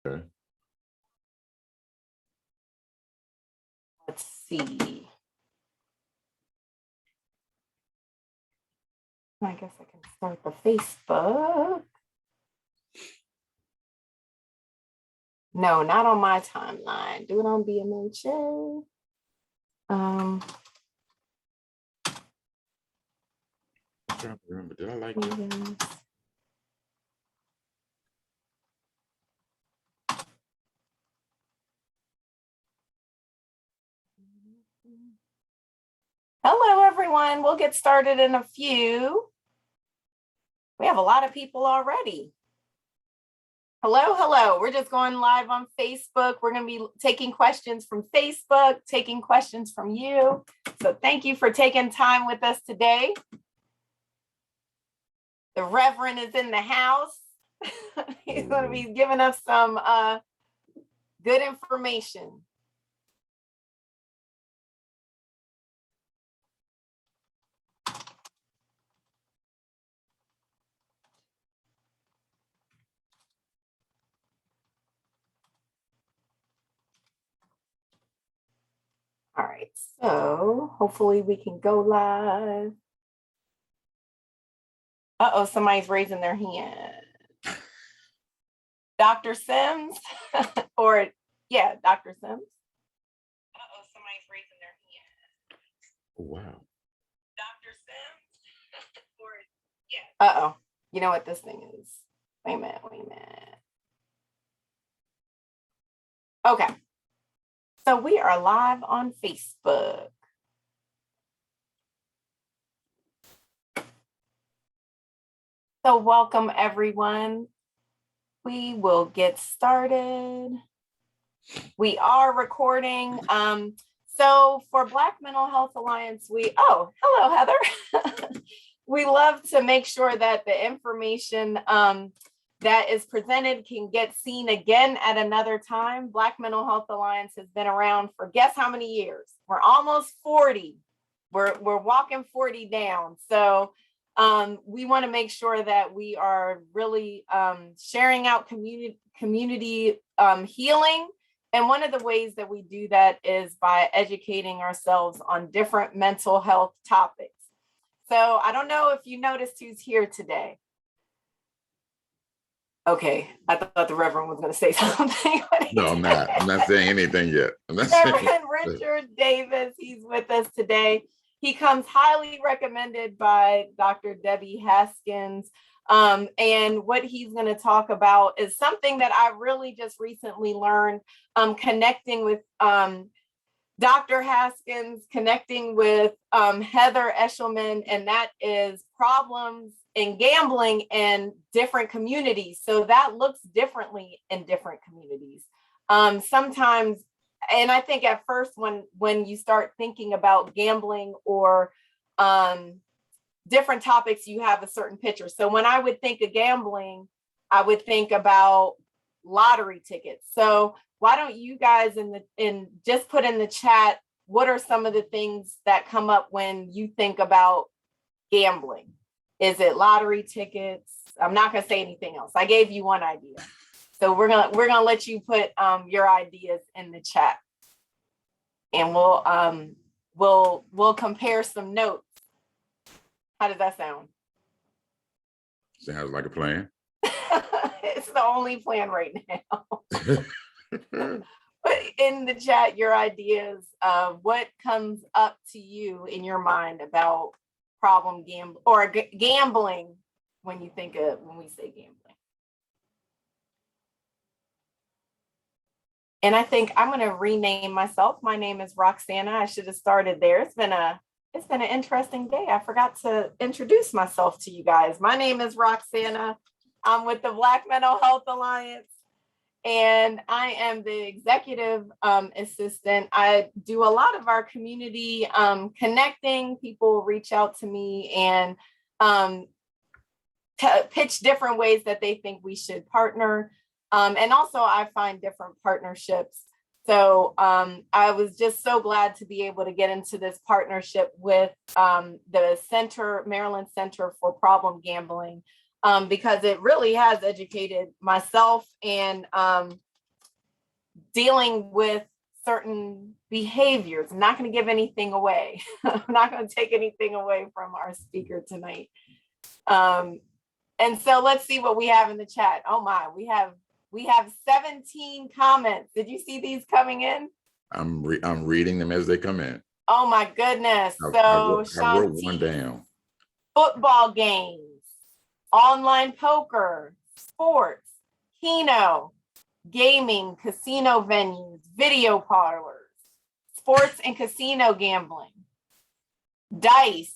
Okay. Let's see. I guess I can start the Facebook. No, not on my timeline. Do it on BMHA. I'm trying to remember. Did I like it? Hello, everyone. We'll get started in a few. We have a lot of people already. Hello, hello. We're just going live on Facebook. We're going to be taking questions from Facebook, taking questions from you. So thank you for taking time with us today. The Reverend is in the house. He's going to be giving us some good information. All right, so hopefully we can go live. Uh-oh, somebody's raising their hand. Dr. Sims, or yeah, Dr. Sims. Uh-oh, somebody's raising their hand. Oh, wow. Dr. Sims, or yeah. Uh-oh, you know what this thing is. Wait a minute. Okay, so we are live on Facebook. So welcome, everyone. We will get started. We are recording. So for Black Mental Health Alliance, hello, Heather. We love to make sure that the information that is presented can get seen again at another time. Black Mental Health Alliance has been around for guess how many years? We're almost 40. We're walking 40 down. So we want to make sure that we are really sharing out community healing. And one of the ways that we do that is by educating ourselves on different mental health topics. So I don't know if you noticed who's here today. Okay, I thought the Reverend was going to say something. No, I'm not. I'm not saying anything yet. Reverend Richard Davis, he's with us today. He comes highly recommended by Dr. Debbie Haskins. And what he's going to talk about is something that I really just recently learned, connecting with Dr. Haskins, connecting with Heather Eshelman, and that is problems in gambling in different communities. So that looks differently in different communities. Sometimes, and I think at first when you start thinking about gambling or different topics, you have a certain picture. So when I would think of gambling, I would think about lottery tickets. So why don't you guys just put in the chat, what are some of the things that come up when you think about gambling? Is it lottery tickets? I'm not going to say anything else. I gave you one idea. So we're gonna let you put your ideas in the chat, and we'll compare some notes. How does that sound? Sounds like a plan. It's the only plan right now. Put in the chat your ideas of what comes up to you in your mind about problem gambling when we say gambling. And I think I'm going to rename myself. My name is Roxana. I should have started there. It's been an interesting day. I forgot to introduce myself to you guys. My name is Roxana. I'm with the Black Mental Health Alliance, and I am the executive assistant. I do a lot of our community connecting. People reach out to me and pitch different ways that they think we should partner. And also I find different partnerships. So I was just so glad to be able to get into this partnership with the Maryland Center for Problem Gambling, because it really has educated myself and dealing with certain behaviors. I'm not going to give anything away. I'm not going to take anything away from our speaker tonight. And so let's see what we have in the chat. Oh my, we have 17 comments. Did you see these coming in? I'm reading them as they come in. Oh my goodness. I wrote one down. Football games, online poker, sports, Keno, gaming, casino venues, video parlors, sports and casino gambling, dice,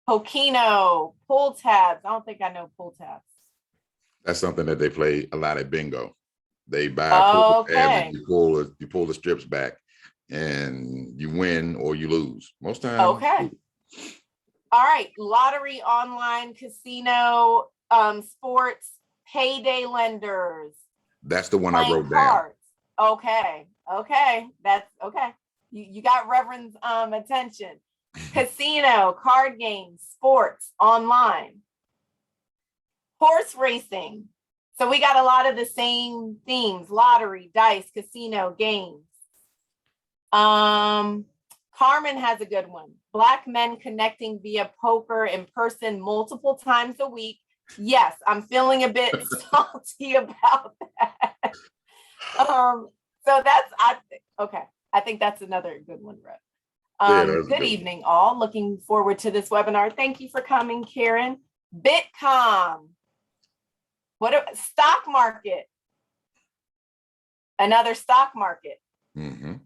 Pokino, pull tabs. I don't think I know pull tabs. That's something that they play a lot at bingo. They buy a pull tab and you pull the strips back and you win or you lose. Most times. Okay. All right. Lottery, online, casino, sports, payday lenders. That's the one I wrote down. Okay. That's okay. You got Reverend's attention. Casino, card games, sports, online, horse racing. So we got a lot of the same themes: lottery, dice, casino, games. Carmen has a good one. Black men connecting via poker in person multiple times a week. Yes, I'm feeling a bit salty about that. So that's okay. I think that's another good one, Rev. Good evening, all. Looking forward to this webinar. Thank you for coming, Karen. Bitcom. Stock market. Another stock market. Mm-hmm.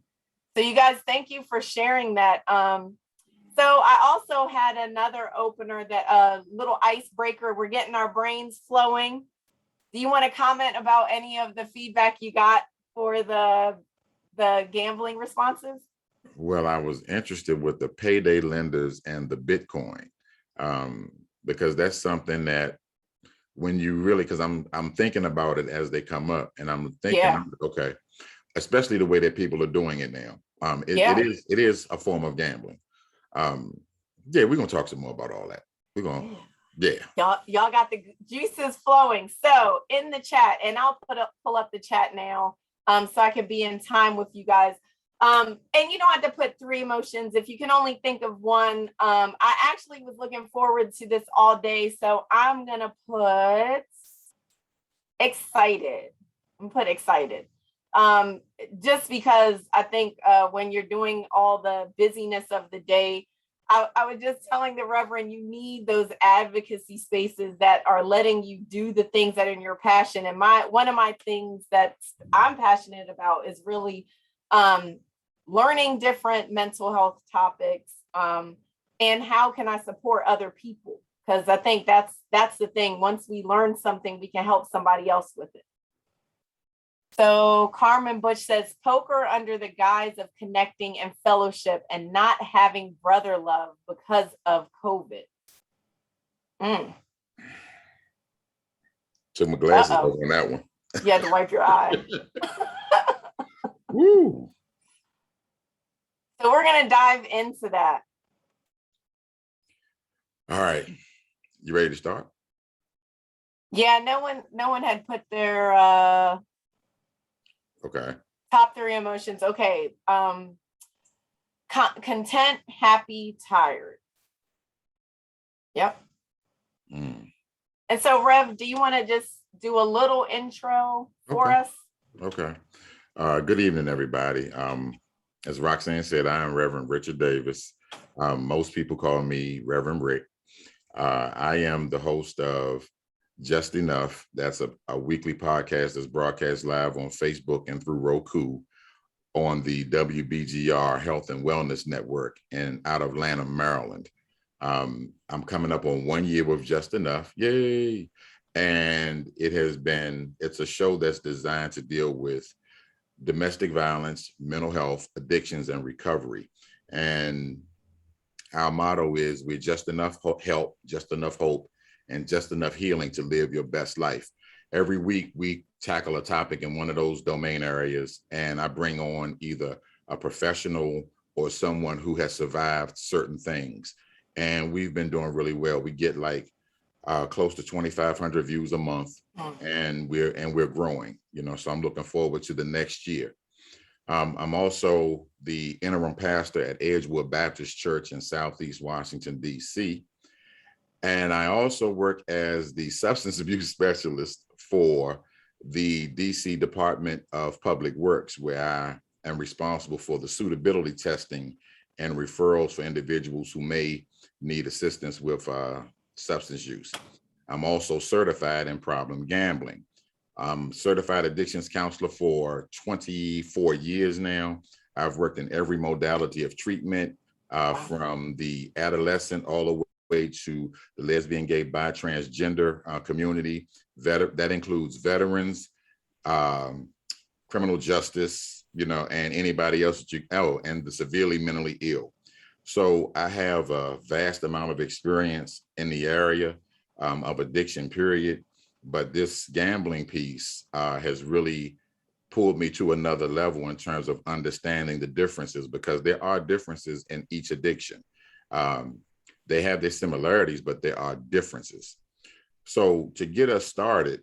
So you guys, thank you for sharing that. So I also had another opener, that little icebreaker. We're getting our brains flowing. Do you want to comment about any of the feedback you got for the gambling responses? Well, I was interested with the payday lenders and the Bitcoin, because that's something that when you really, because I'm thinking about it as they come up, and I'm thinking, okay, especially the way that people are doing it now. It is a form of gambling. We're gonna talk some more about all that. We're gonna, y'all got the juices flowing. So in the chat, and I'll pull up the chat now, so I can be in time with you guys. And you don't have to put 3 emotions if you can only think of one. I actually was looking forward to this all day, so I'm gonna put excited. Just because I think when you're doing all the busyness of the day, I was just telling the Reverend, you need those advocacy spaces that are letting you do the things that are in your passion. And one of my things that I'm passionate about is really learning different mental health topics, and how can I support other people? Because I think that's the thing. Once we learn something, we can help somebody else with it. So Carmen Bush says, poker under the guise of connecting and fellowship and not having brother love because of COVID. Took my glasses off on that one. You had to wipe your eye. Woo. So we're going to dive into that. All right. You ready to start? Yeah, no one had put their okay. Top 3 emotions. Okay. Content, happy, tired. Yep. And so Rev, do you want to just do a little intro for us? Okay. Good evening, everybody. As Roxanne said, I am Reverend Richard Davis. Most people call me Reverend Rick. I am the host of Just Enough. That's a weekly podcast that's broadcast live on Facebook and through Roku on the WBGR Health and Wellness Network and out of Lanham, Maryland. I'm coming up on 1 year with Just Enough. Yay. And it's a show that's designed to deal with domestic violence, mental health, addictions, and recovery. And our motto is, we're just enough help, just enough hope, and just enough healing to live your best life. Every week, we tackle a topic in one of those domain areas, and I bring on either a professional or someone who has survived certain things. And we've been doing really well. We get like close to 2,500 views a month, and we're growing. So I'm looking forward to the next year. I'm also the interim pastor at Edgewood Baptist Church in Southeast Washington, D.C. And I also work as the substance abuse specialist for the D.C. Department of Public Works, where I am responsible for the suitability testing and referrals for individuals who may need assistance with substance use. I'm also certified in problem gambling. I'm certified addictions counselor for 24 years now. I've worked in every modality of treatment, from the adolescent all the way to the lesbian, gay, bi, transgender community. That includes veterans, criminal justice, and anybody else and the severely mentally ill. So I have a vast amount of experience in the area of addiction, period. But this gambling piece has really pulled me to another level in terms of understanding the differences, because there are differences in each addiction. They have their similarities, but there are differences. So to get us started,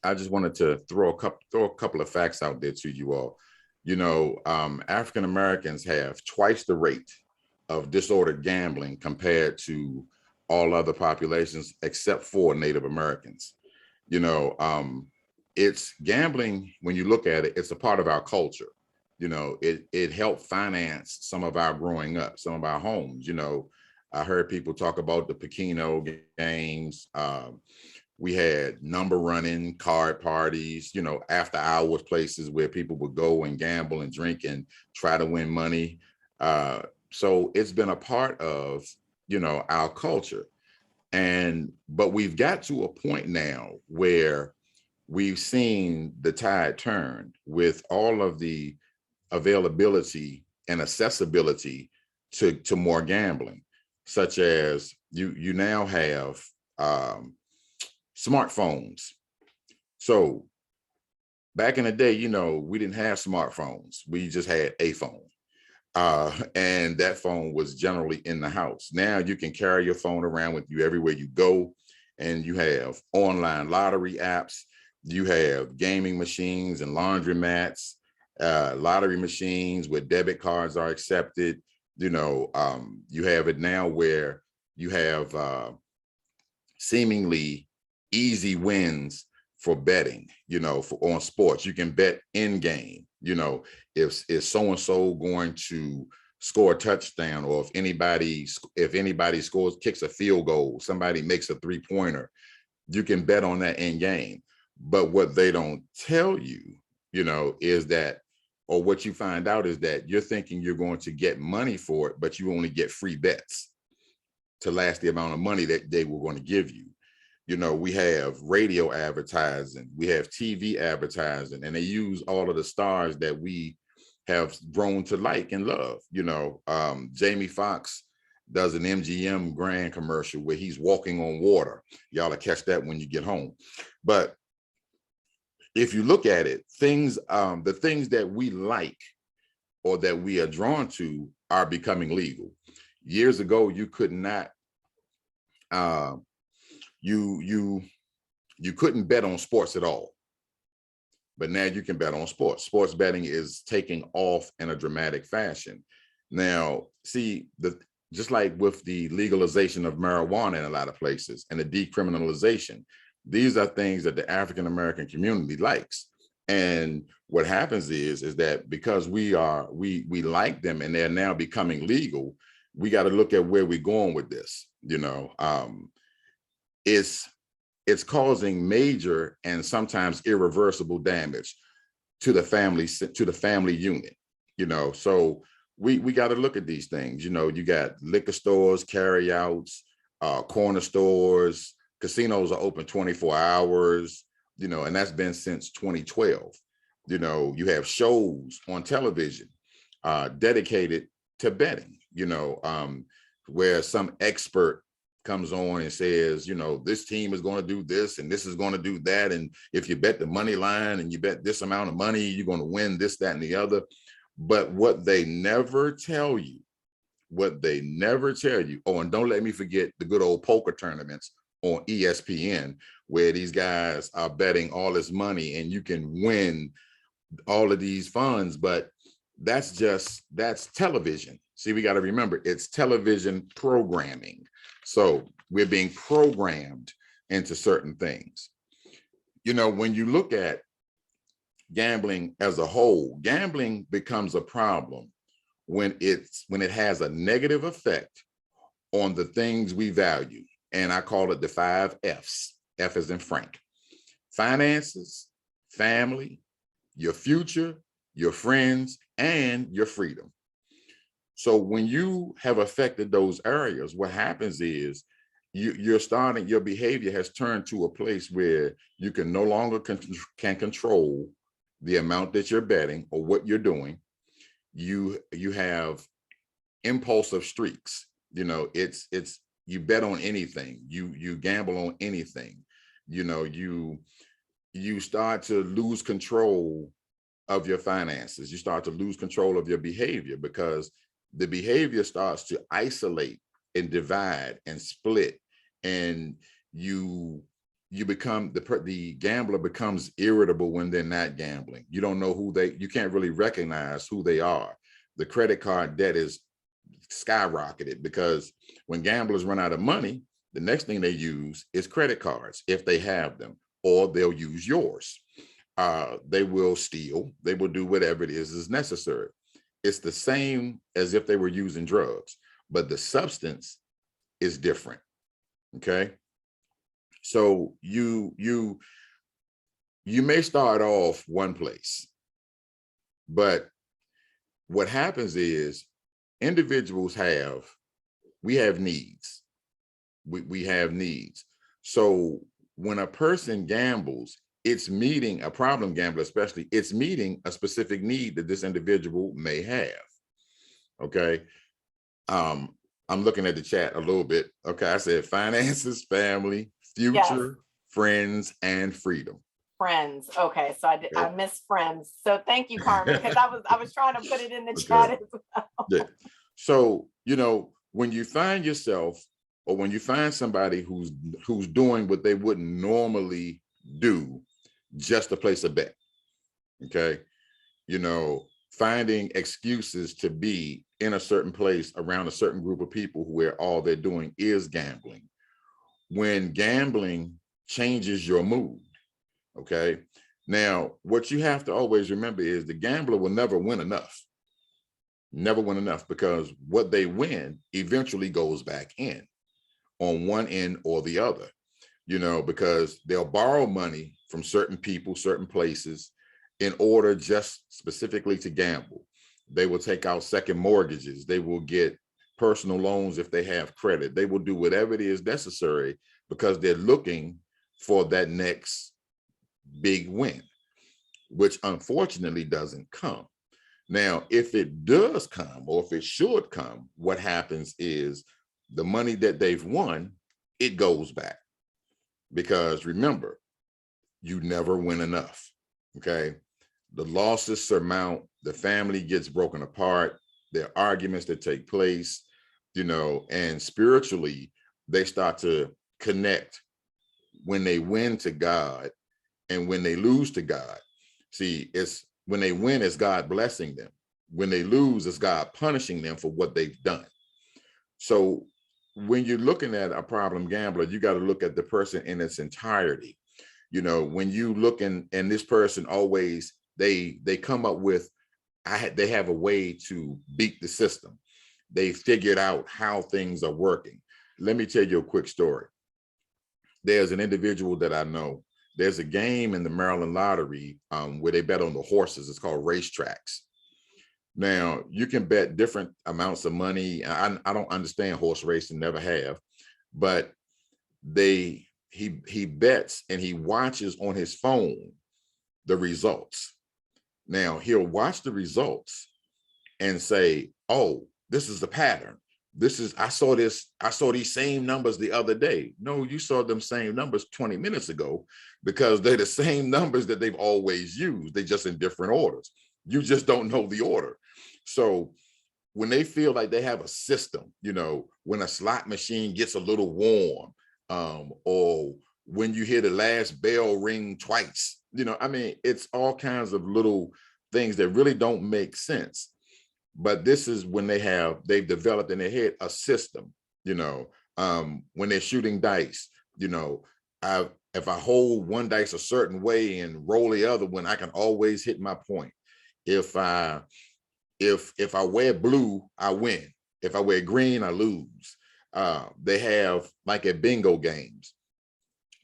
I just wanted to throw a couple of facts out there to you all. African Americans have twice the rate of disordered gambling compared to all other populations except for Native Americans. It's gambling, when you look at it, it's a part of our culture. It helped finance some of our growing up, some of our homes. I heard people talk about the Pekino games. We had number running, card parties, after hours places where people would go and gamble and drink and try to win money. So it's been a part of our culture. But we've got to a point now where we've seen the tide turn with all of the availability and accessibility to more gambling, such as you now have smartphones. So back in the day, we didn't have smartphones. We just had a phone. And that phone was generally in the house. Now you can carry your phone around with you everywhere you go, and you have online lottery apps. You have gaming machines and laundromats, lottery machines where debit cards are accepted. You have it now where you have seemingly easy wins for betting, on sports. You can bet in game. If so-and-so going to score a touchdown, or if anybody kicks a field goal, somebody makes a 3-pointer, you can bet on that in game. But what they don't tell you, is that, or what you find out is that you're thinking you're going to get money for it, but you only get free bets to last the amount of money that they were going to give you. We have radio advertising, we have TV advertising, and they use all of the stars that we have grown to like and love. Jamie Foxx does an MGM Grand commercial where he's walking on water. Y'all will catch that when you get home. But if you look at it, the things that we like or that we are drawn to are becoming legal. Years ago, you could not, you couldn't bet on sports at all, but now you can bet on sports. Sports betting is taking off in a dramatic fashion. Now, see, just like with the legalization of marijuana in a lot of places and the decriminalization, these are things that the African American community likes. And what happens is that because we like them and they're now becoming legal, we got to look at where we're going with this. It's causing major and sometimes irreversible damage to the family unit. So we got to look at these things. You got liquor stores, carryouts, corner stores, casinos are open 24 hours, and that's been since 2012. You have shows on television dedicated to betting, where some expert comes on and says, this team is going to do this and this is going to do that. And if you bet the money line and you bet this amount of money, you're going to win this, that, and the other. But what they never tell you, oh, and don't let me forget the good old poker tournaments on ESPN, where these guys are betting all this money and you can win all of these funds, but that's television. See, we got to remember it's television programming. So we're being programmed into certain things. You know, when you look at gambling as a whole, gambling becomes a problem when it has a negative effect on the things we value. And I call it the 5 F's. F as in Frank: finances, family, your future, your friends, and your freedom. So when you have affected those areas, what happens is your behavior has turned to a place where you can no longer can control the amount that you're betting or what you're doing. You have impulsive streaks. You know, it's you bet on anything, you gamble on anything. You know, you start to lose control of your finances. You start to lose control of your behavior because the behavior starts to isolate and divide and split, and you become the gambler becomes irritable when they're not gambling. You don't know you can't really recognize who they are. The credit card debt is skyrocketed because when gamblers run out of money, the next thing they use is credit cards if they have them, or they'll use yours. They will steal, they will do whatever it is necessary. It's the same as if they were using drugs, but the substance is different. Okay. So you may start off one place, but what happens is individuals we have needs. We have needs. So when a person gambles, it's meeting a problem gambler, especially, it's meeting a specific need that this individual may have. Okay. I'm looking at the chat a little bit. Okay. I said finances, family, future, yes, friends, and freedom. Friends. Okay. So I missed friends. So thank you, Carmen, because I was trying to put it in the chat as well. Yeah. So, you know, when you find yourself, or when you find somebody who's doing what they wouldn't normally do just to place a bet, okay, you know, finding excuses to be in a certain place around a certain group of people where all they're doing is gambling. When gambling changes your mood, okay? Now, what you have to always remember is the gambler will never win enough. Never win enough, because what they win eventually goes back in on one end or the other, you know, because they'll borrow money from certain people, certain places, in order just specifically to gamble. They will take out second mortgages. They will get personal loans if they have credit. They will do whatever it is necessary because they're looking for that next big win, which unfortunately doesn't come. Now, if it does come, or if it should come, what happens is the money that they've won, it goes back. Because remember, you never win enough, okay? The losses surmount, the family gets broken apart, there are arguments that take place, you know, and spiritually, they start to connect when they win to God and when they lose to God. See, it's when they win, it's God blessing them. When they lose, it's God punishing them for what they've done. So when you're looking at a problem gambler, you got to look at the person in its entirety. You know, when you look and this person always, they come up with, they have a way to beat the system. They figured out how things are working. Let me tell you a quick story. There's an individual that I know. There's a game in the Maryland lottery where they bet on the horses. It's called racetracks. Now, you can bet different amounts of money. I don't understand horse racing, never have, but he bets and he watches on his phone the results. Now, he'll watch the results and say, oh, this is the pattern. I saw these same numbers the other day. No, you saw them same numbers 20 minutes ago, because they're the same numbers that they've always used. They're just in different orders. You just don't know the order. So when they feel like they have a system, you know, when a slot machine gets a little warm, or when you hear the last bell ring twice. I mean, it's all kinds of little things that really don't make sense. But this is when they've developed in their head a system, when they're shooting dice, if I hold one dice a certain way and roll the other one, I can always hit my point. If I wear blue, I win. If I wear green, I lose. They have, like at bingo games,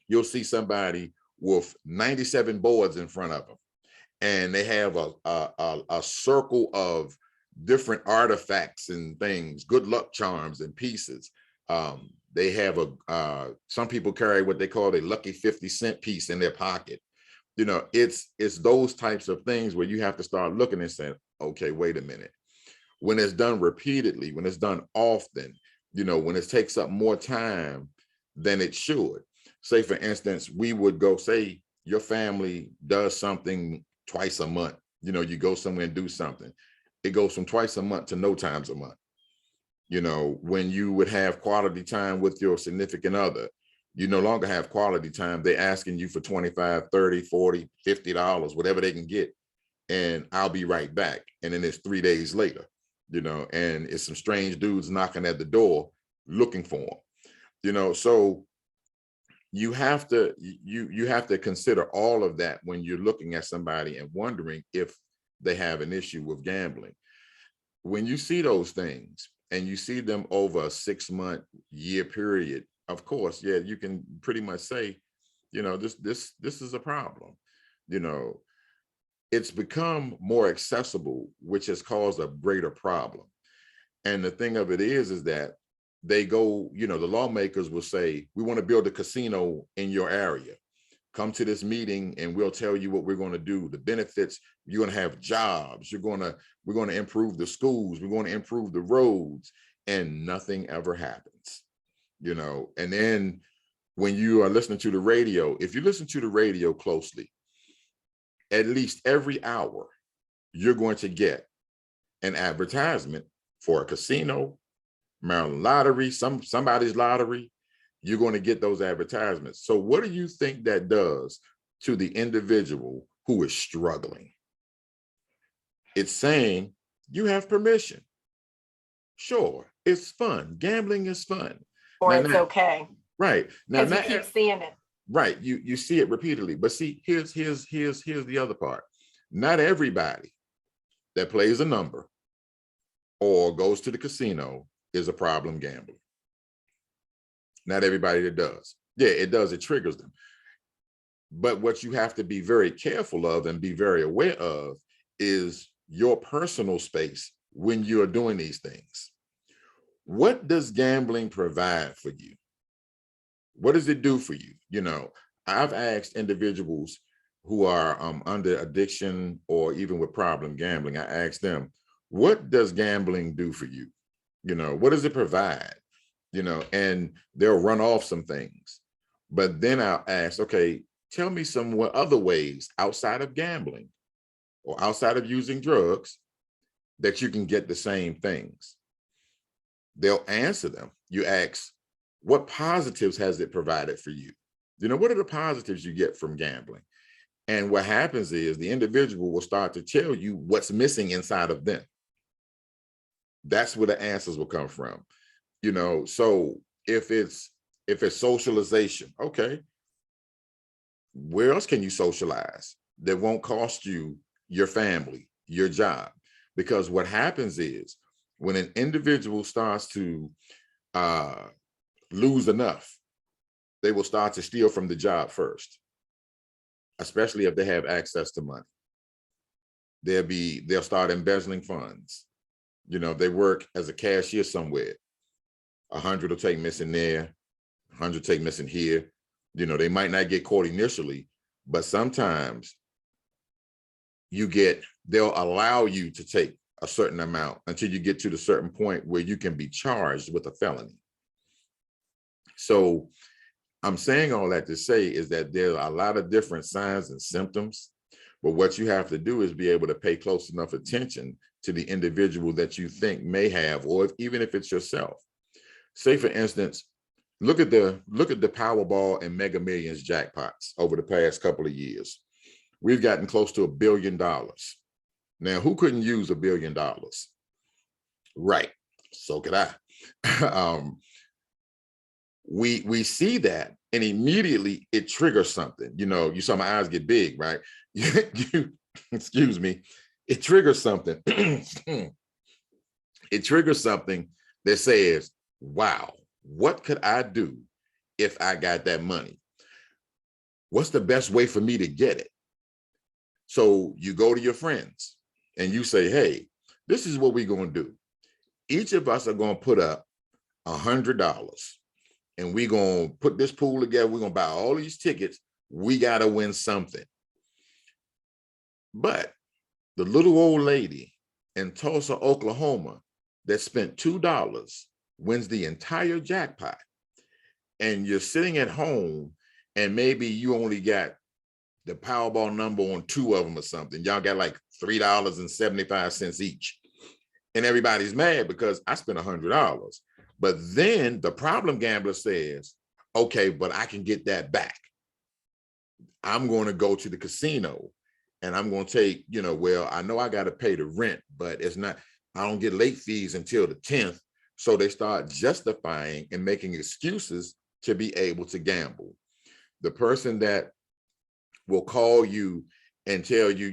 you'll see somebody with 97 boards in front of them, and they have a circle of different artifacts and things, good luck charms and pieces. They have some people carry what they call a lucky 50-cent piece in their pocket. It's those types of things where you have to start looking and saying, okay, wait a minute. When it's done repeatedly, when it's done often, when it takes up more time than it should. Say, for instance, we would go, say your family does something twice a month. You go somewhere and do something. It goes from twice a month to no times a month. When you would have quality time with your significant other, you no longer have quality time. They're asking you for $25, $30, $40, $50, whatever they can get. And I'll be right back. And then it's 3 days later, and it's some strange dudes knocking at the door looking for them. So you have to consider all of that when you're looking at somebody and wondering if they have an issue with gambling. When you see those things and you see them over a 6-month, year period, of course, yeah, you can pretty much say, this is a problem. It's become more accessible, which has caused a greater problem. And the thing of it is that they go, the lawmakers will say, we want to build a casino in your area. Come to this meeting and we'll tell you what we're going to do. The benefits, you're going to have jobs. We're going to improve the schools. We're going to improve the roads, and nothing ever happens, And then when you are listening to the radio, if you listen to the radio closely, at least every hour, you're going to get an advertisement for a casino, Maryland lottery, somebody's lottery. You're going to get those advertisements. So what do you think that does to the individual who is struggling? It's saying you have permission. Sure, it's fun. Gambling is fun. Or it's okay. Right. Now, because you keep seeing it. Right. You see it repeatedly. But see, here's the other part. Not everybody that plays a number or goes to the casino is a problem gambler. Not everybody that does. Yeah, it does. It triggers them. But what you have to be very careful of and be very aware of is your personal space when you're doing these things. What does gambling provide for you? What does it do for you? I've asked individuals who are under addiction or even with problem gambling, I asked them, what does gambling do for you? What does it provide? And they'll run off some things. But then I'll ask, okay, tell me some other ways outside of gambling or outside of using drugs that you can get the same things. They'll answer them. You ask, what positives has it provided for you? What are the positives you get from gambling? And what happens is the individual will start to tell you what's missing inside of them. That's where the answers will come from. So if it's socialization, okay, where else can you socialize that won't cost you your family, your job? Because what happens is when an individual starts to lose enough, they will start to steal from the job first, especially if they have access to money. They'll start embezzling funds. They work as a cashier somewhere. 100 will take missing there, 100 take missing here. They might not get caught initially, but sometimes they'll allow you to take a certain amount until you get to the certain point where you can be charged with a felony. So I'm saying all that to say is that there are a lot of different signs and symptoms, but what you have to do is be able to pay close enough attention to the individual that you think may have, or even if it's yourself. Say, for instance, look at the Powerball and Mega Millions jackpots over the past couple of years. We've gotten close to $1 billion. Now, who couldn't use $1 billion? Right. So could I. We see that, and immediately it triggers something. You saw my eyes get big, right? Excuse me. It triggers something. It triggers something that says, wow, what could I do if I got that money? What's the best way for me to get it? So you go to your friends and you say, hey, this is what we're going to do. Each of us are going to put up $100, and we're going to put this pool together. We're going to buy all these tickets. We got to win something. But the little old lady in Tulsa, Oklahoma, that spent $2 wins the entire jackpot. And you're sitting at home, and maybe you only got the Powerball number on 2 of them or something. Y'all got like $3.75 each. And everybody's mad because I spent $100. But then the problem gambler says, okay, but I can get that back. I'm going to go to the casino and I'm going to take, well, I know I got to pay the rent, but I don't get late fees until the 10th. So they start justifying and making excuses to be able to gamble. The person that will call you and tell you,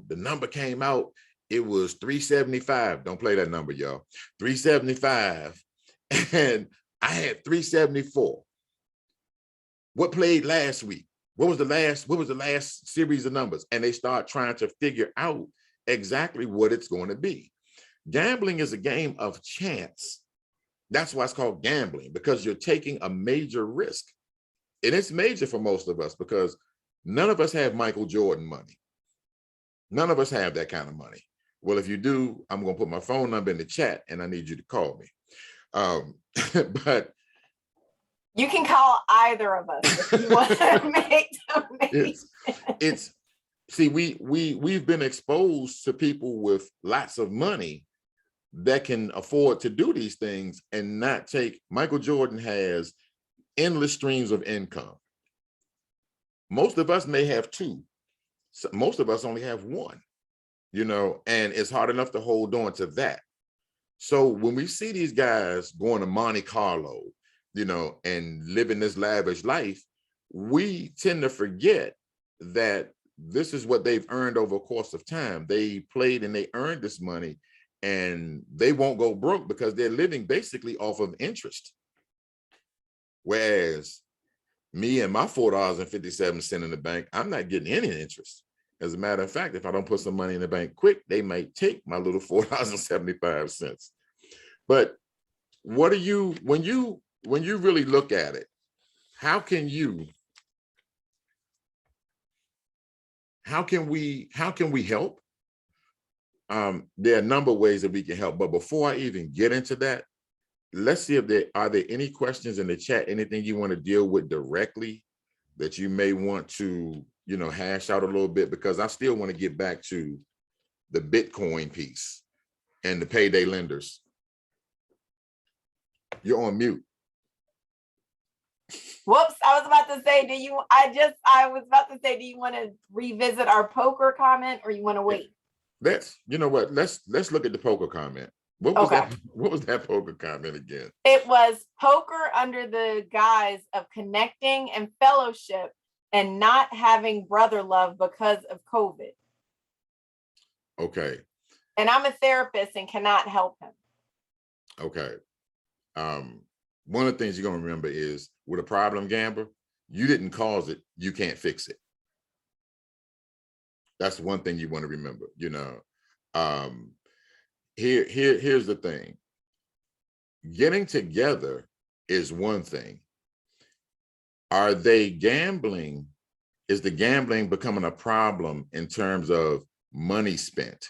the number came out, it was 375. Don't play that number, y'all. 375. And I had 374. What played last week? What was the last series of numbers? And they start trying to figure out exactly what it's going to be. Gambling is a game of chance. That's why it's called gambling, because you're taking a major risk. And it's major for most of us because none of us have Michael Jordan money. None of us have that kind of money. Well, if you do, I'm going to put my phone number in the chat and I need you to call me. But you can call either of us if you want to make donations. See, we've been exposed to people with lots of money that can afford to do these things and not take. Michael Jordan has endless streams of income. Most of us may have 2. Most of us only have 1, and it's hard enough to hold on to that. So when we see these guys going to Monte Carlo, and living this lavish life, we tend to forget that this is what they've earned over a course of time. They played and they earned this money, and they won't go broke because they're living basically off of interest. Whereas me and my $4.57 in the bank, I'm not getting any interest. As a matter of fact, if I don't put some money in the bank quick, they might take my little $4.75. But what are you, when you really look at it, how can we help? There are a number of ways that we can help. But before I even get into that, let's see if are there any questions in the chat, anything you want to deal with directly that you may want to, hash out a little bit, because I still want to get back to the Bitcoin piece and the payday lenders. You're on mute. Whoops, I was about to say, do you want to revisit our poker comment, or you want to wait? Let's look at the poker comment. What was that poker comment again? It was poker under the guise of connecting and fellowship and not having brother love because of COVID. Okay. And I'm a therapist and cannot help him. Okay. One of the things you're going to remember is, with a problem gambler, you didn't cause it, you can't fix it. That's one thing you want to remember. Here's the thing. Getting together is one thing. Are they gambling? Is the gambling becoming a problem in terms of money spent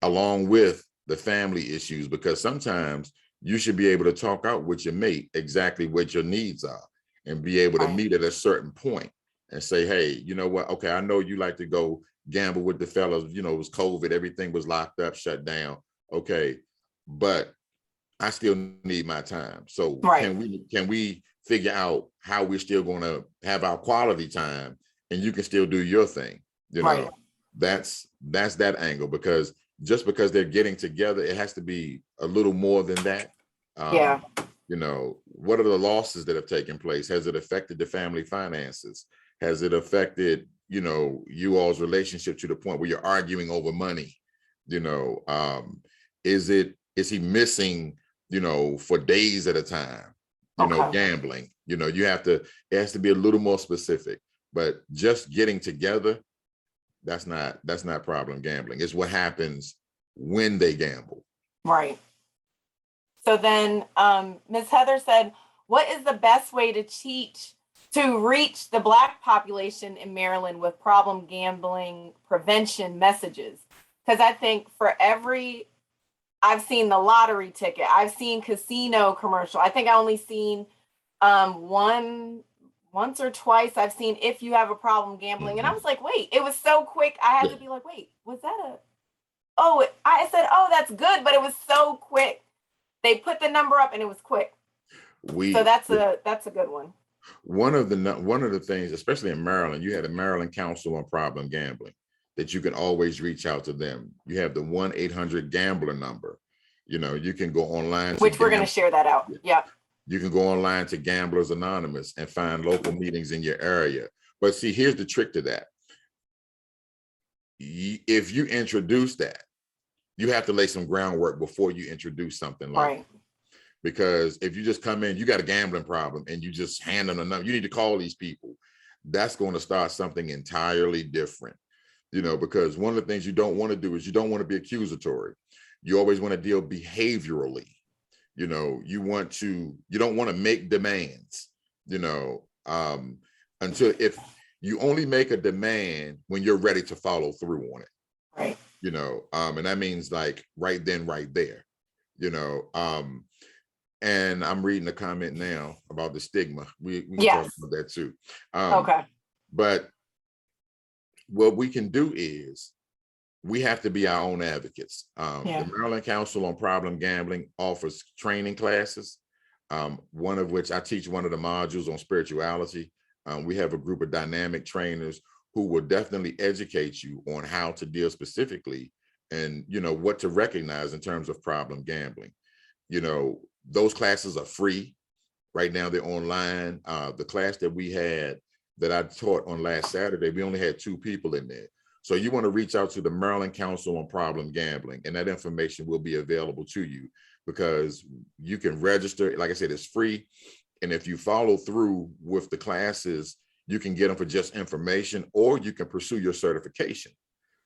along with the family issues? Because sometimes you should be able to talk out with your mate exactly what your needs are and be able to meet at a certain point and say, hey, you know what? Okay, I know you like to go gamble with the fellas. It was COVID, everything was locked up, shut down. Okay, but I still need my time. So Right. can we figure out how we're still going to have our quality time and you can still do your thing? You know, Right. that's that angle, because just because they're getting together, it has to be a little more than that. Yeah. You know, what are the losses that have taken place? Has it affected the family finances? Has it affected, you know, you all's relationship to the point where you're arguing over money? You know, is he missing, you know, for days at a time, you know, Okay. gambling? You know, it has to be a little more specific, but just getting together, that's not problem gambling. It's what happens when they gamble. Right. So then Ms. Heather said, what is the best way to reach the Black population in Maryland with problem gambling prevention messages? Because I think I've seen the lottery ticket, I've seen casino commercial. I think I only seen once or twice I've seen if you have a problem gambling. And I was like, wait, it was so quick. I had to be like, wait, was that I said, oh, that's good, but it was so quick. They put the number up and it was quick. So that's a good one. One of the things, especially in Maryland, you had a Maryland Council on Problem Gambling that you can always reach out to them. You have the 1-800-GAMBLER number. You know, you can go online. Which we're going to share that out. Yeah. You can go online to Gamblers Anonymous and find local meetings in your area. But see, here's the trick to that. If you introduce that, you have to lay some groundwork before you introduce something like that. Because if you just come in, you got a gambling problem and you just hand them a number, you need to call these people. That's going to start something entirely different, you know, because one of the things you don't want to do is you don't want to be accusatory. You always want to deal behaviorally. You know, you don't want to make demands, you know, until if you only make a demand when you're ready to follow through on it. Right. You know, and that means like right then, right there, you know, and I'm reading a comment now about the stigma. We can talk about that too. Okay. But what we can do is we have to be our own advocates. The Maryland Council on Problem Gambling offers training classes, one of which I teach one of the modules on spirituality. We have a group of dynamic trainers who will definitely educate you on how to deal specifically and, you know, what to recognize in terms of problem gambling. You know, those classes are free. Right now they're online. The class that we had that I taught on last Saturday, we only had 2 people in there. So you want to reach out to the Maryland Council on Problem Gambling, and that information will be available to you because you can register. Like I said, it's free. And if you follow through with the classes, you can get them for just information, or you can pursue your certification.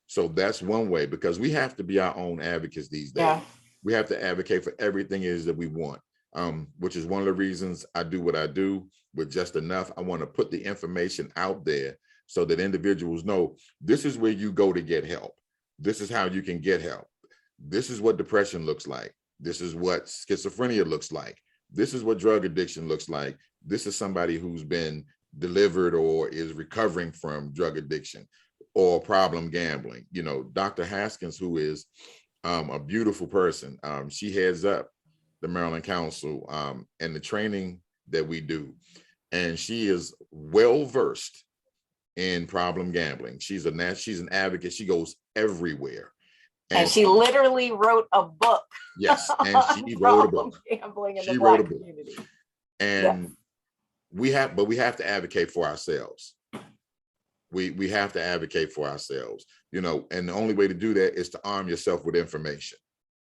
So that's one way, because we have to be our own advocates these days. Yeah. We have to advocate for everything it is that we want, which is one of the reasons I do what I do with Just Enough. I want to put the information out there so that individuals know this is where you go to get help. This is how you can get help. This is what depression looks like. This is what schizophrenia looks like. This is what drug addiction looks like. This is somebody who's been delivered or is recovering from drug addiction or problem gambling. You know, Dr. Haskins, who is a beautiful person, she heads up the Maryland Council and the training that we do. And she is well-versed in problem gambling. She's an advocate. She goes everywhere. And she literally wrote a book. Yes, and she wrote a book. Gambling in the Black community. And we have to advocate for ourselves. We have to advocate for ourselves, you know, and the only way to do that is to arm yourself with information.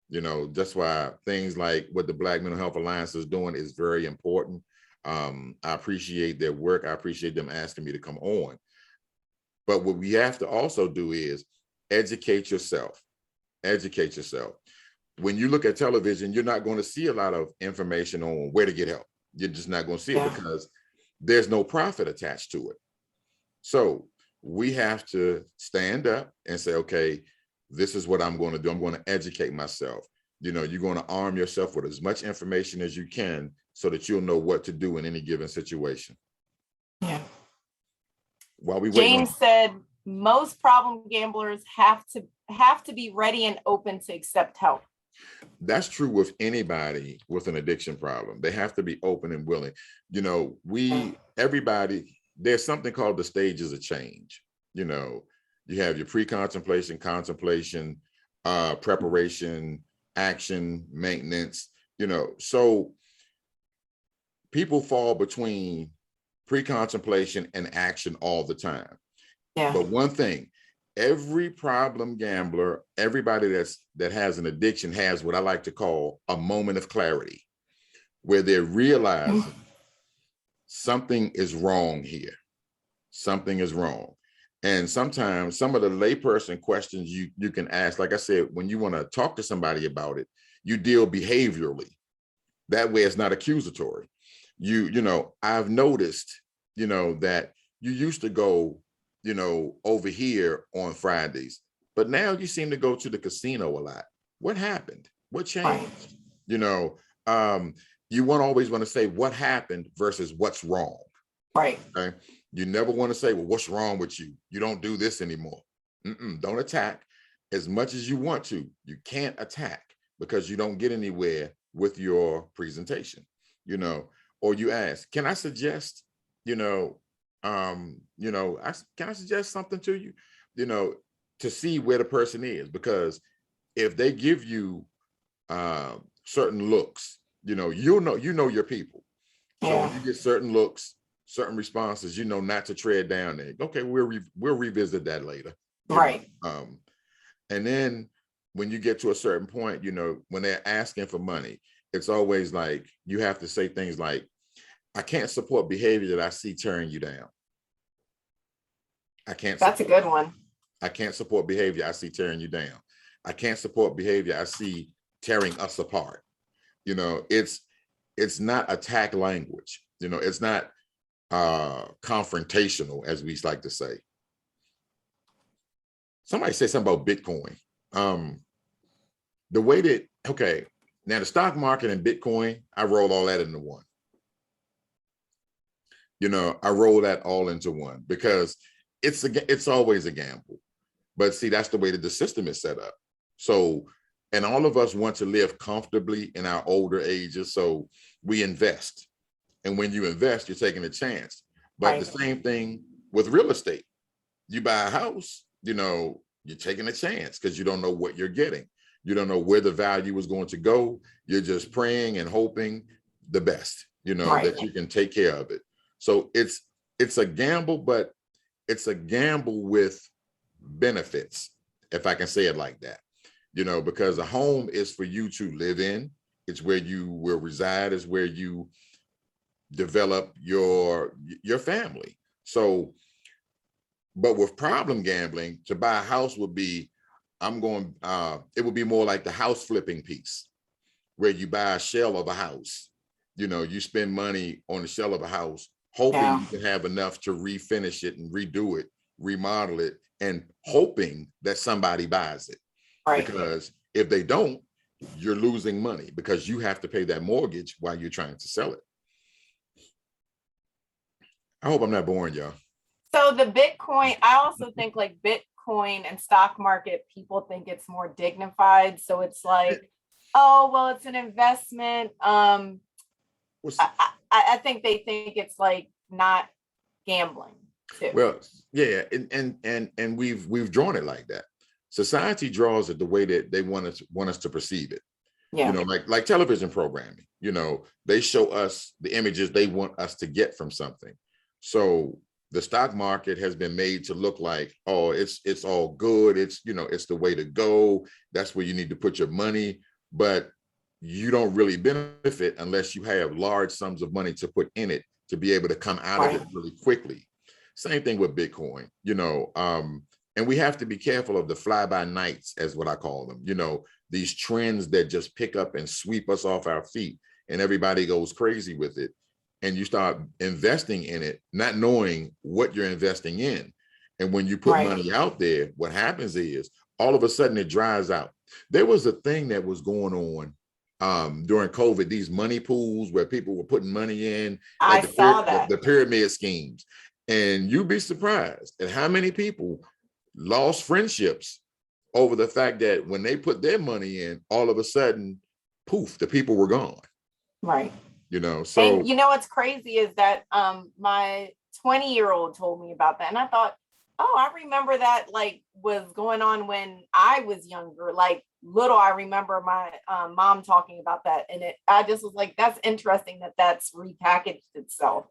You know, that's why things like what the Black Mental Health Alliance is doing is very important. I appreciate their work. I appreciate them asking me to come on. But what we have to also do is educate yourself. Educate yourself. When you look at television, you're not going to see a lot of information on where to get help. You're just not going to see it because there's no profit attached to it. So we have to stand up and say, okay, this is what I'm going to do. I'm going to educate myself. You know, you're going to arm yourself with as much information as you can so that you'll know what to do in any given situation. Yeah. While we James said most problem gamblers have to be ready and open to accept help. That's true with anybody with an addiction problem. They have to be open and willing. Everybody, there's something called the stages of change. You know, you have your pre-contemplation, contemplation, preparation, action, maintenance, so people fall between pre-contemplation and action all the time. Yeah. But one thing, every problem gambler, everybody that has an addiction has what I like to call a moment of clarity, where they're realizing something is wrong here. Something is wrong. And sometimes some of the layperson questions you can ask, like I said, when you want to talk to somebody about it, you deal behaviorally. That way it's not accusatory. I've noticed, that you used to go, over here on Fridays, but now you seem to go to the casino a lot. What happened? What changed? You always want to say what happened versus what's wrong. Right. Okay. You never want to say, well, what's wrong with you? You don't do this anymore. Don't attack as much as you want to. You can't attack because you don't get anywhere with your presentation, or you ask, can I suggest, can I suggest something to you, to see where the person is? Because if they give you certain looks, you know your people. So when you get certain looks, certain responses, not to tread down there. Okay, we'll revisit that later. Right. And then when you get to a certain point, when they're asking for money, it's always like you have to say things like, I can't support behavior that I see tearing you down. That's a good one. I can't support behavior I see tearing you down. I can't support behavior I see tearing us apart. It's not attack language. It's not confrontational, as we like to say. Somebody said something about Bitcoin. The way that, okay, now the stock market and Bitcoin, I roll all that into one. I roll that all into one because it's always a gamble. But see, that's the way that the system is set up. So, and all of us want to live comfortably in our older ages. So we invest. And when you invest, you're taking a chance. But Right. The same thing with real estate. You buy a house, you're taking a chance because you don't know what you're getting. You don't know where the value is going to go. You're just praying and hoping the best, Right. that you can take care of it. So it's a gamble, but it's a gamble with benefits, if I can say it like that, because a home is for you to live in. It's where you will reside, is where you develop your family. So, but with problem gambling, to buy a house would be, it would be more like the house flipping piece, where you buy a shell of a house. You spend money on the shell of a house, hoping you can have enough to refinish it and redo it, remodel it, and hoping that somebody buys it. Right. Because if they don't, you're losing money because you have to pay that mortgage while you're trying to sell it. I hope I'm not boring y'all. So the Bitcoin, I also think like Bitcoin and stock market, people think it's more dignified. So it's like, oh, well, it's an investment. I think they think it's like not gambling too. Well, yeah, and we've drawn it like that. Society draws it the way that they want us to perceive it. Yeah. Like television programming. They show us the images they want us to get from something. So the stock market has been made to look like, oh, it's all good. It's it's the way to go. That's where you need to put your money. But you don't really benefit unless you have large sums of money to put in it to be able to come out of it really quickly. Same thing with Bitcoin, and we have to be careful of the fly-by-nights, as what I call them, these trends that just pick up and sweep us off our feet and everybody goes crazy with it. And you start investing in it, not knowing what you're investing in. And when you put money out there, what happens is all of a sudden it dries out. There was a thing that was going on during COVID, these money pools where people were putting money in, like I saw that. The pyramid schemes. And you'd be surprised at how many people lost friendships over the fact that when they put their money in, all of a sudden, poof, the people were gone. Right. So and what's crazy is that my 20-year-old told me about that, and I thought, oh, I remember that like was going on when I was younger. Like little, I remember my mom talking about that, and I just was like, that's interesting that that's repackaged itself.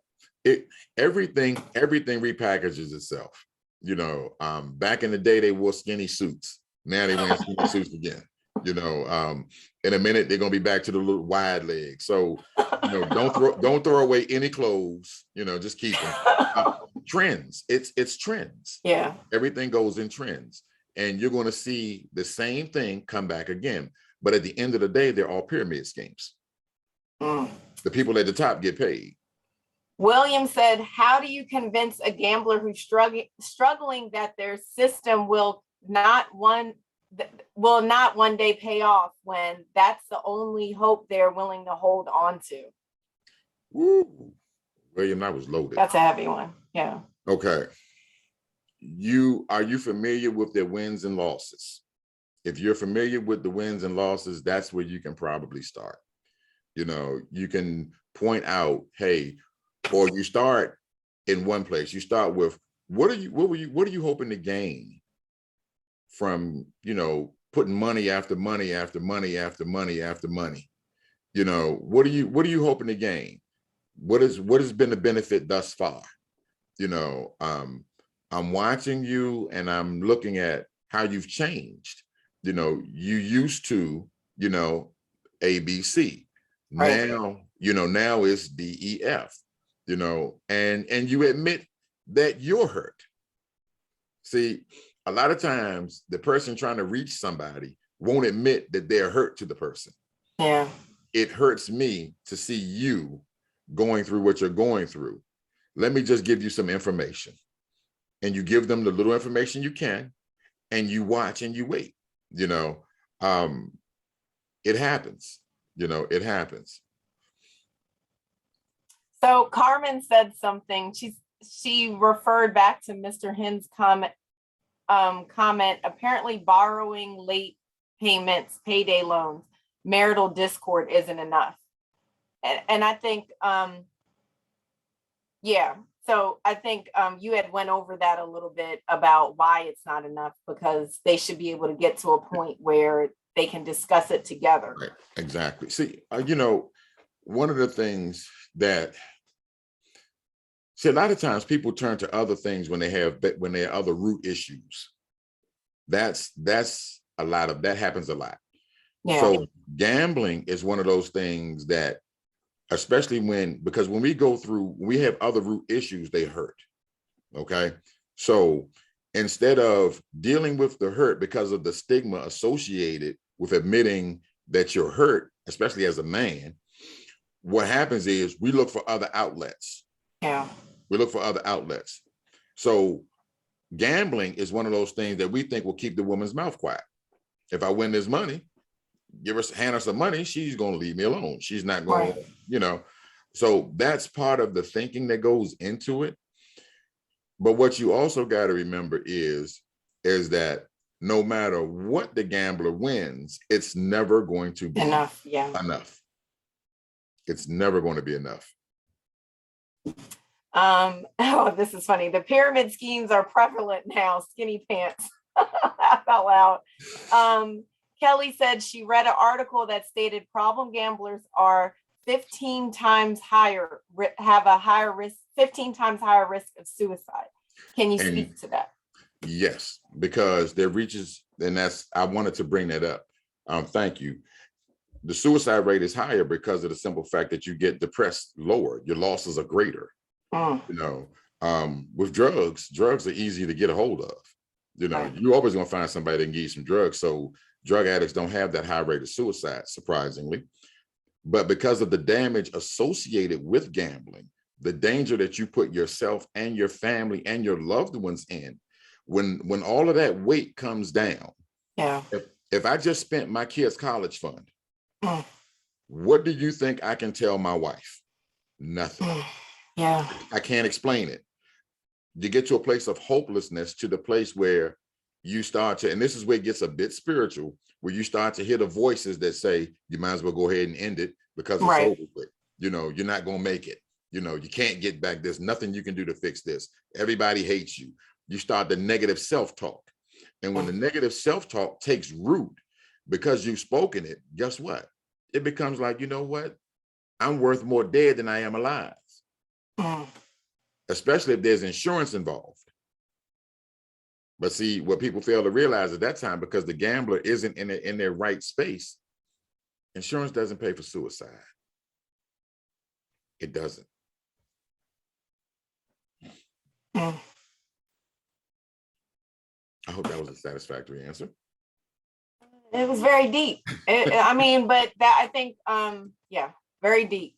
Everything repackages itself. Back in the day, they wore skinny suits. Now they wear skinny suits again. In a minute they're gonna be back to the little wide legs. So don't throw away any clothes. Just keep them. Trends. It's trends. Yeah. Everything goes in trends, and you're going to see the same thing come back again. But at the end of the day, they're all pyramid schemes. The people at the top get paid. William said, how do you convince a gambler who's struggling that their system will not one day pay off when that's the only hope they're willing to hold on to? Woo. William, that was loaded. That's a heavy one. Yeah. Okay. Are you familiar with their wins and losses? If you're familiar with the wins and losses, that's where you can probably start. You can point out, hey, or you start in one place. You start with what are you hoping to gain from putting money after money after money after money after money? What are you hoping to gain? What has been the benefit thus far? I'm watching you and I'm looking at how you've changed. You used to, ABC. Right. Now it's DEF, and you admit that you're hurt. See, a lot of times the person trying to reach somebody won't admit that they're hurt to the person. Yeah. It hurts me to see you going through what you're going through. Let me just give you some information. And you give them the little information you can, and you watch and you wait. It happens. It happens. So Carmen said something. She referred back to Mr. Hinn's comment. Apparently borrowing late payments, payday loans, marital discord isn't enough. And I think, yeah. So I think you had went over that a little bit about why it's not enough, because they should be able to get to a point where they can discuss it together. Right. Exactly. See, one of the things a lot of times people turn to other things when they have other root issues. That happens a lot. Yeah. So gambling is one of those things that, especially because when we have other root issues, they hurt. Okay. So instead of dealing with the hurt because of the stigma associated with admitting that you're hurt, especially as a man, what happens is we look for other outlets. Yeah. We look for other outlets. So gambling is one of those things that we think will keep the woman's mouth quiet. If I win this money, hand her some money, she's going to leave me alone. She's not going, right. So that's part of the thinking that goes into it. But what you also got to remember is that no matter what the gambler wins, it's never going to be enough. Yeah. Enough. It's never going to be enough. Oh, this is funny. The pyramid schemes are prevalent now. Skinny pants. Laugh out loud. Kelly said she read an article that stated problem gamblers are 15 times higher, have a higher risk, 15 times higher risk of suicide. Can you speak to that? Yes, because there reaches, and I wanted to bring that up. Thank you. The suicide rate is higher because of the simple fact that you get depressed lower. Your losses are greater. With drugs are easy to get a hold of. You're always going to find somebody that can give you some drugs. So drug addicts don't have that high rate of suicide, surprisingly. But because of the damage associated with gambling, the danger that you put yourself and your family and your loved ones in, when all of that weight comes down, yeah. If I just spent my kids' college fund, what do you think I can tell my wife? Nothing. Yeah. I can't explain it. You get to a place of hopelessness, to the place where you start to, and this is where it gets a bit spiritual, where you start to hear the voices that say, you might as well go ahead and end it because it's Right. over with. You know, you're not going to make it. You know, you can't get back. There's nothing you can do to fix this. Everybody hates you. You start the negative self-talk. And when the negative self-talk takes root because you've spoken it, guess what? It becomes like, you know what? I'm worth more dead than I am alive, especially if there's insurance involved. But see, what people fail to realize at that time, because the gambler isn't in their right space, insurance doesn't pay for suicide. It doesn't. I hope that was a satisfactory answer. It was very deep. I mean, but that I think, yeah, very deep.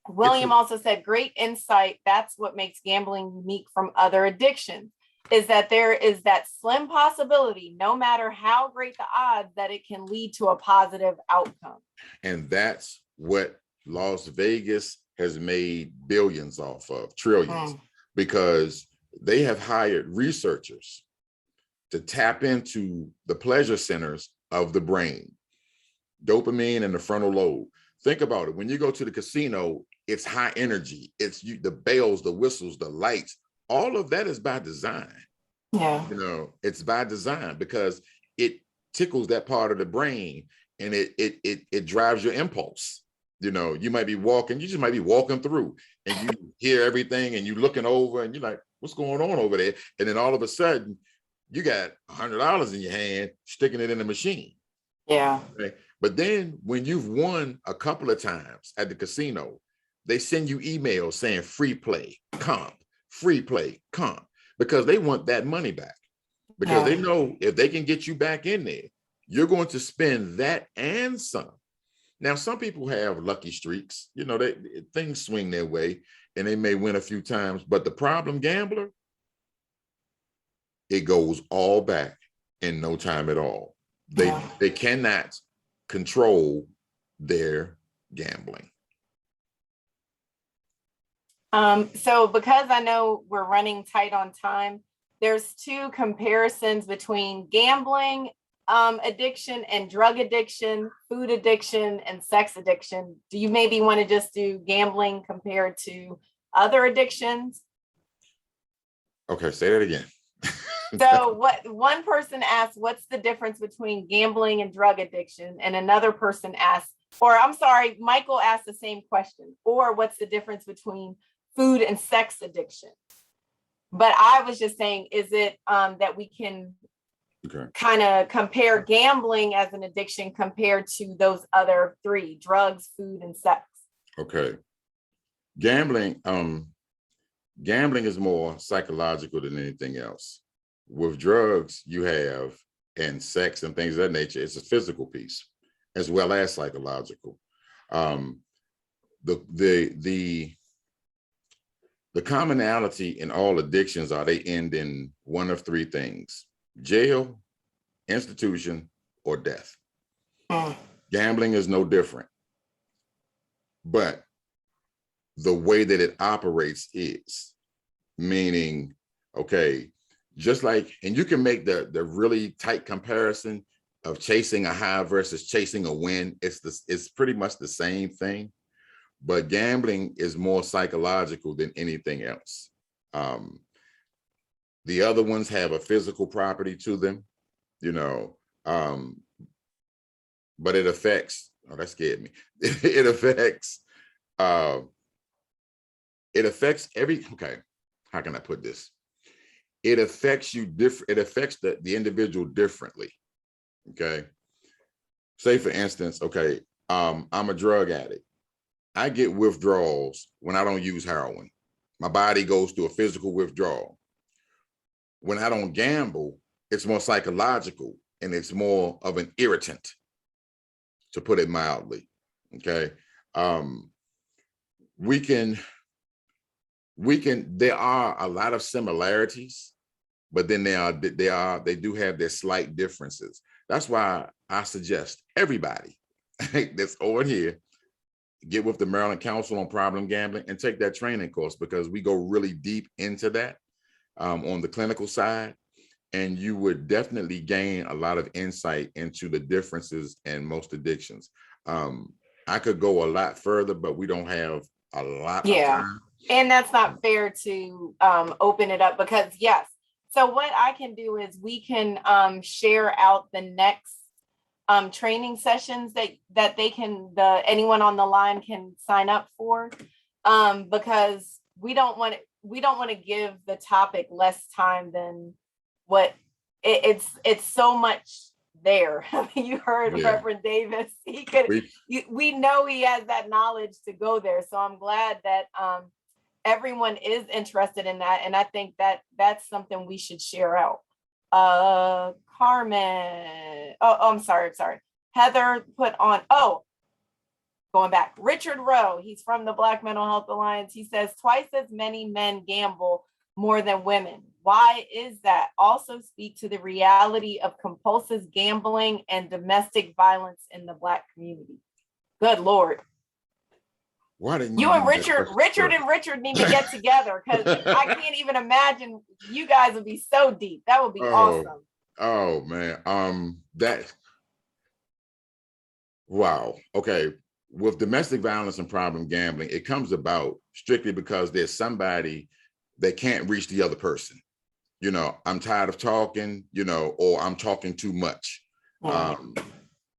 William also said, great insight. That's what makes gambling unique from other addictions, is that there is that slim possibility, no matter how great the odds, that it can lead to a positive outcome. And that's what Las Vegas has made billions off of, trillions, because they have hired researchers to tap into the pleasure centers of the brain, dopamine and the frontal lobe. Think about it. When you go to the casino, it's high energy. It's the bells, the whistles, the lights. All of that is by design. Yeah. You know, it's by design because it tickles that part of the brain and it drives your impulse. You know, you just might be walking through and you hear everything and you're looking over and you're like, what's going on over there? And then all of a sudden you got $100 in your hand, sticking it in the machine. Yeah. Right? But then when you've won a couple of times at the casino, they send you emails saying free play, comp, because they want that money back. Because they know if they can get you back in there, you're going to spend that and some. Now, some people have lucky streaks, you know, things swing their way and they may win a few times, but the problem gambler, it goes all back in no time at all. They cannot control their gambling. So because I know we're running tight on time, there's two comparisons between gambling addiction and drug addiction, food addiction, and sex addiction. Do you maybe want to just do gambling compared to other addictions? Okay, say that again. So what one person asked, what's the difference between gambling and drug addiction? And another person asked, or I'm sorry, Michael asked the same question, or what's the difference between food and sex addiction? But I was just saying, is it that we can kind of compare gambling as an addiction compared to those other three: drugs, food, and sex? Okay. Gambling is more psychological than anything else. With drugs, you have, and sex and things of that nature, it's a physical piece as well as psychological. The commonality in all addictions are they end in one of three things: jail, institution, or death. Gambling is no different, but the way that it operates is, meaning, okay, just like, and you can make the really tight comparison of chasing a high versus chasing a win. It's pretty much the same thing. But gambling is more psychological than anything else. The other ones have a physical property to them, you know, but it affects, oh, that scared me. It affects okay, how can I put this? It affects you different, it affects the individual differently, okay? Say for instance, okay, I'm a drug addict. I get withdrawals when I don't use heroin. My body goes through a physical withdrawal. When I don't gamble, it's more psychological and it's more of an irritant, to put it mildly, okay? There are a lot of similarities, but then they do have their slight differences. That's why I suggest everybody that's over here get with the Maryland Council on Problem Gambling and take that training course, because we go really deep into that on the clinical side. and you would definitely gain a lot of insight into the differences in most addictions. I could go a lot further, but we don't have a lot of time. And that's not fair to open it up, because yes. So what I can do is we can share out the next training sessions that they can, anyone on the line can sign up for, because we don't want to give the topic less time than what it's so much there. I mean, you heard Reverend Davis. We know he has that knowledge to go there. So I'm glad that everyone is interested in that, and I think that that's something we should share out. Carmen. Oh, I'm sorry. Heather put on. Going back. Richard Rowe. He's from the Black Mental Health Alliance. He says twice as many men gamble more than women. Why is that? Also speak to the reality of compulsive gambling and domestic violence in the Black community. Good Lord. Why didn't you and Richard need to get together, because I can't even imagine. You guys would be so deep. That would be awesome. Oh man. Wow. Okay. With domestic violence and problem gambling, it comes about strictly because there's somebody that can't reach the other person. I'm tired of talking, or I'm talking too much.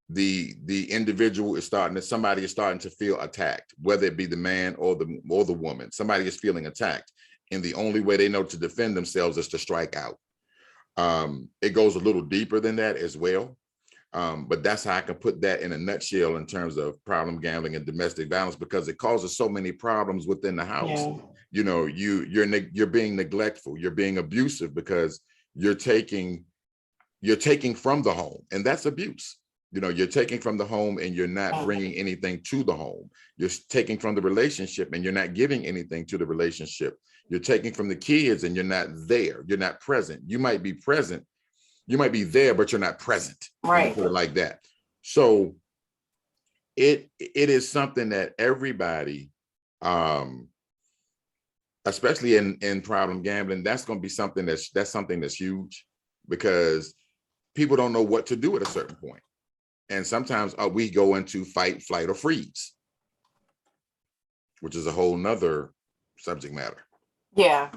The individual somebody is starting to feel attacked, whether it be the man or the woman. Somebody is feeling attacked, and the only way they know to defend themselves is to strike out. It goes a little deeper than that as well, but that's how I can put that in a nutshell in terms of problem gambling and domestic violence, because it causes so many problems within the house. You're being neglectful, you're being abusive, because you're taking from the home, and that's abuse. You're taking from the home and you're not bringing anything to the home. You're taking from the relationship and you're not giving anything to the relationship. You're taking from the kids and you're not there. You're not present. You might be present. You might be there, but you're not present. Right. Put it like that. So it is something that everybody, especially in problem gambling, that's going to be something that's huge, because people don't know what to do at a certain point. And sometimes we go into fight, flight, or freeze, which is a whole nother subject matter. Yeah.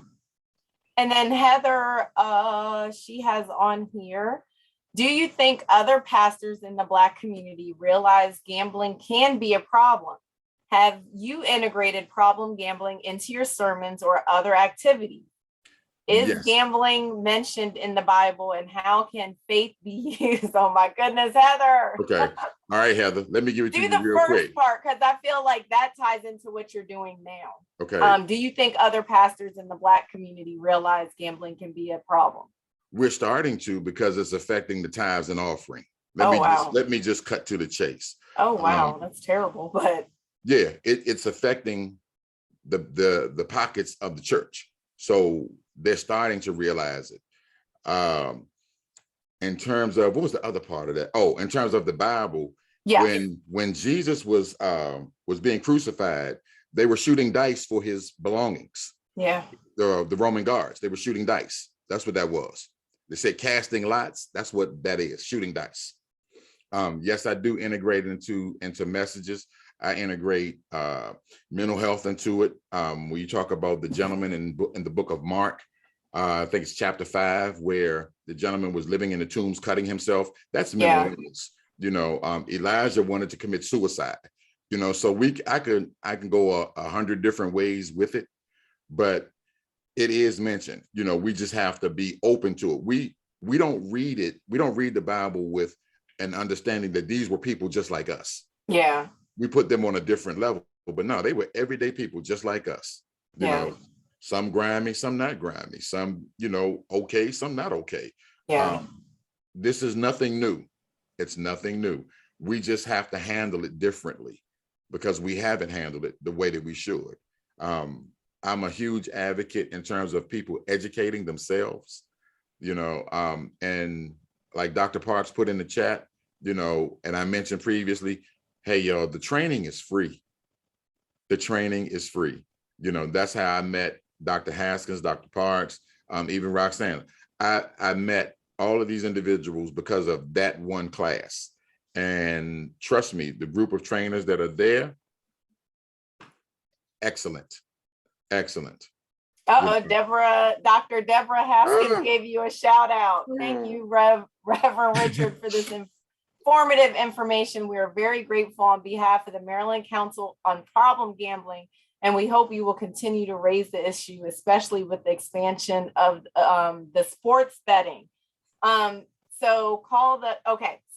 And then Heather, she has on here, do you think other pastors in the Black community realize gambling can be a problem? Have you integrated problem gambling into your sermons or other activities? Is gambling mentioned in the Bible, and how can faith be used? Oh my goodness, Heather. Okay. All right, Heather, let me give it to you real quick. Do the first part, because I feel like that ties into what you're doing now. Okay. Do you think other pastors in the Black community realize gambling can be a problem? We're starting to, because it's affecting the tithes and offering. Let me just cut to the chase. Oh wow, that's terrible. But yeah, it's affecting the pockets of the church. So they're starting to realize it. In terms of, what was the other part of that? Oh, in terms of the Bible, when Jesus was being crucified, they were shooting dice for his belongings. Yeah. The Roman guards, they were shooting dice. That's what that was. They said casting lots. That's what that is, shooting dice. Yes, I do integrate into messages. I integrate mental health into it. When you talk about the gentleman in the book of Mark, I think it's chapter 5, where the gentleman was living in the tombs, cutting himself. That's mental illness. Elijah wanted to commit suicide. So I can go 100 different ways with it, but it is mentioned. We just have to be open to it. We don't read it. We don't read the Bible with an understanding that these were people just like us. Yeah. We put them on a different level, but no, they were everyday people just like us. You know, some grimy, some not grimy, some, okay, some not okay. Yeah. This is nothing new. It's nothing new. We just have to handle it differently, because we haven't handled it the way that we should. I'm a huge advocate in terms of people educating themselves, and like Dr. Parks put in the chat, and I mentioned previously, hey, y'all, the training is free. The training is free. That's how I met Dr. Haskins, Dr. Parks, even Roxanne. I met all of these individuals because of that one class. And trust me, the group of trainers that are there, excellent, excellent. Dr. Deborah Haskins gave you a shout out. Thank you, Reverend Richard, for this informative information. We are very grateful on behalf of the Maryland Council on Problem Gambling, and we hope you will continue to raise the issue, especially with the expansion of the sports betting. So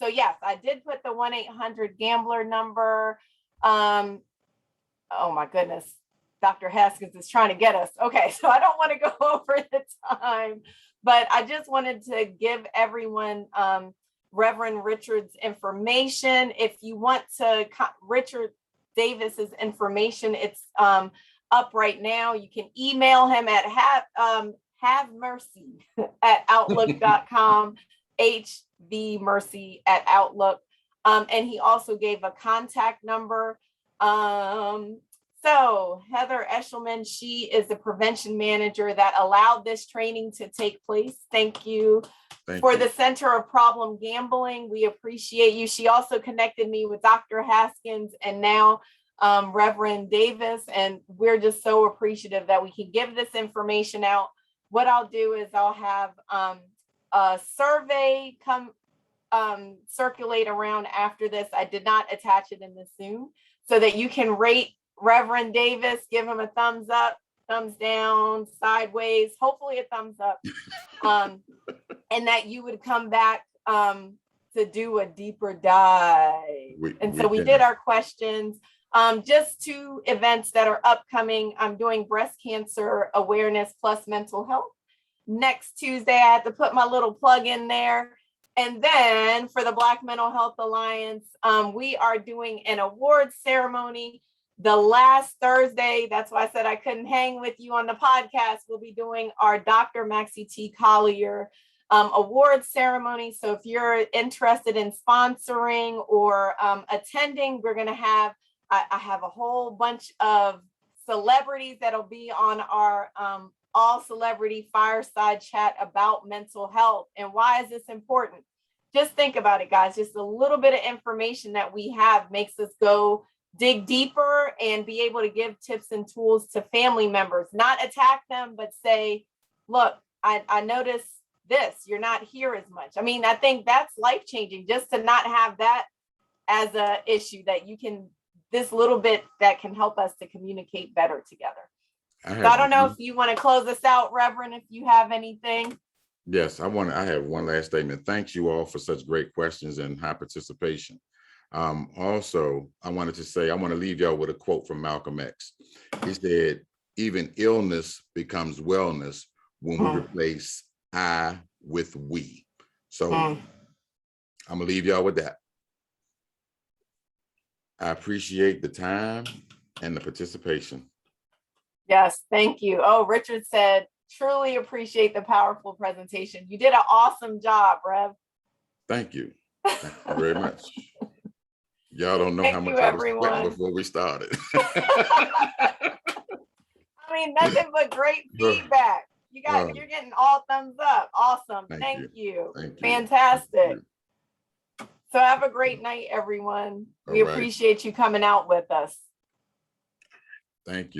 yes, I did put the 1-800-GAMBLER number. Oh my goodness. Dr. Haskins is trying to get us. Okay, so I don't want to go over the time, but I just wanted to give everyone Reverend Richard's information. If you want to, Richard Davis's information, it's up right now. You can email him at havemercy at outlook.com, hvmercy at outlook. And he also gave a contact number. So Heather Eshelman, she is the prevention manager that allowed this training to take place. Thank you. For the Center of Problem Gambling. We appreciate you. She also connected me with Dr. Haskins and now Reverend Davis. And we're just so appreciative that we can give this information out. What I'll do is I'll have a survey circulate around after this. I did not attach it in the Zoom, so that you can rate Reverend Davis, give him a thumbs up, thumbs down, sideways, hopefully a thumbs up, and that you would come back to do a deeper dive. We did our questions. Just 2 events that are upcoming. I'm doing breast cancer awareness plus mental health. Next Tuesday, I had to put my little plug in there. And then for the Black Mental Health Alliance, we are doing an awards ceremony the last Thursday. That's why I said I couldn't hang with you on the podcast. We'll be doing our Dr. Maxie T. Collier awards ceremony. So if you're interested in sponsoring or attending, we're going to have, I have a whole bunch of celebrities that'll be on our all celebrity fireside chat about mental health. And why is this important? Just think about it, guys. Just a little bit of information that we have makes us go dig deeper and be able to give tips and tools to family members, not attack them, but say, look, I noticed this, you're not here as much. I mean, I think that's life-changing, just to not have that as a issue, that you can, this little bit that can help us to communicate better together. I don't know if you want to close us out, Reverend, if you have anything. Yes, I have one last statement. Thanks you all for such great questions and high participation. Also, I want to leave y'all with a quote from Malcolm X. He said, even illness becomes wellness when we replace I with we. So I'm gonna leave y'all with that. I appreciate the time and the participation. Yes, thank you. Oh, Richard said, truly appreciate the powerful presentation. You did an awesome job, Rev. Thank you. Thank you very much. Y'all don't know how much I was sweating before we started. I mean, nothing but great feedback. You guys, you're getting all thumbs up. Awesome. Thank you. Fantastic. Thank you. So have a great night, everyone. We appreciate you coming out with us. Thank you.